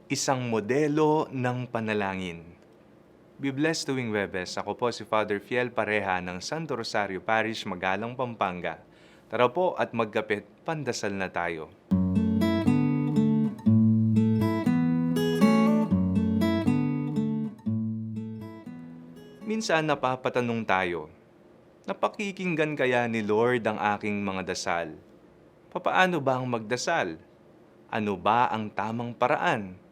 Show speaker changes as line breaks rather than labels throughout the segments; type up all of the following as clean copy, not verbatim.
Isang modelo ng panalangin. Be blessed tuwing Webes. Ako po si Father Fiel Pareha ng Santo Rosario Parish, Magalang, Pampanga. Tara po at magkapit, pandasal na tayo. Minsan napapatanong tayo, napakikinggan kaya ni Lord ang aking mga dasal? Papaano ba ang magdasal? Ano ba ang tamang paraan?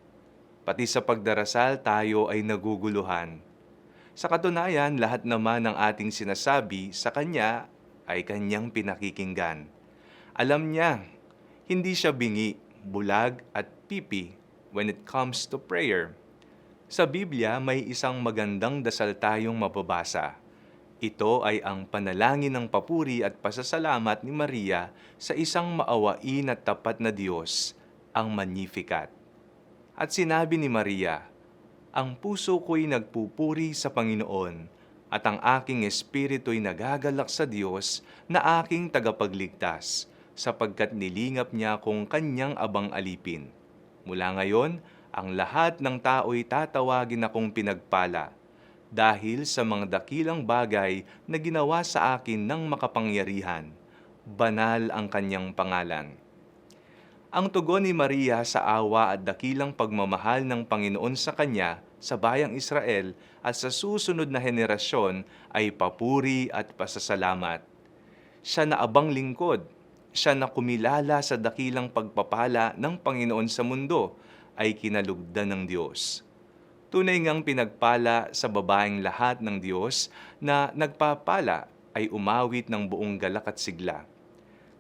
Pati sa pagdarasal tayo ay naguguluhan. Sa katunayan, lahat naman ng ating sinasabi sa Kanya ay Kanyang pinakikinggan. Alam niya, hindi siya bingi, bulag at pipi when it comes to prayer. Sa Biblia, may isang magandang dasal tayong mababasa. Ito ay ang panalangin ng papuri at pasasalamat ni Maria sa isang maawain at tapat na Diyos, ang Magnificat. At sinabi ni Maria, "Ang puso ko'y nagpupuri sa Panginoon, at ang aking espiritu'y nagagalak sa Diyos na aking tagapagligtas, sapagkat nilingap niya kung kanyang abang alipin. Mula ngayon, ang lahat ng tao'y tatawagin akong pinagpala, dahil sa mga dakilang bagay na ginawa sa akin ng makapangyarihan. Banal ang kanyang pangalan." Ang tugon ni Maria sa awa at dakilang pagmamahal ng Panginoon sa kanya sa bayang Israel at sa susunod na henerasyon ay papuri at pasasalamat. Siya na abang lingkod, siya na kumilala sa dakilang pagpapala ng Panginoon sa mundo, ay kinalugdan ng Diyos. Tunay ngang pinagpala sa babaeng lahat ng Diyos na nagpapala ay umawit ng buong galak at sigla.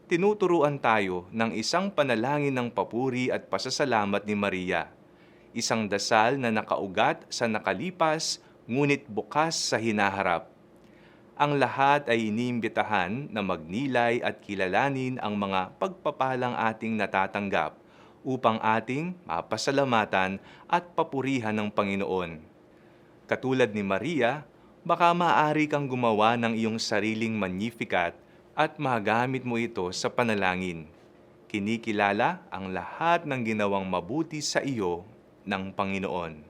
Tinuturuan tayo ng isang panalangin ng papuri at pasasalamat ni Maria, isang dasal na nakaugat sa nakalipas ngunit bukas sa hinaharap. Ang lahat ay iniimbitahan na magnilay at kilalanin ang mga pagpapalang ating natatanggap upang ating mapasalamatan at papurihan ng Panginoon. Katulad ni Maria, baka maaari kang gumawa ng iyong sariling Magnificat at magamit mo ito sa panalangin. Kinikilala ang lahat ng ginawang mabuti sa iyo ng Panginoon.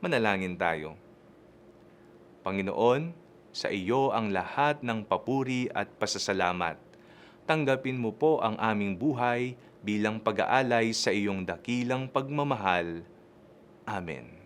Manalangin tayo. Panginoon, sa iyo ang lahat ng papuri at pasasalamat. Tanggapin mo po ang aming buhay bilang pag-aalay sa iyong dakilang pagmamahal. Amen.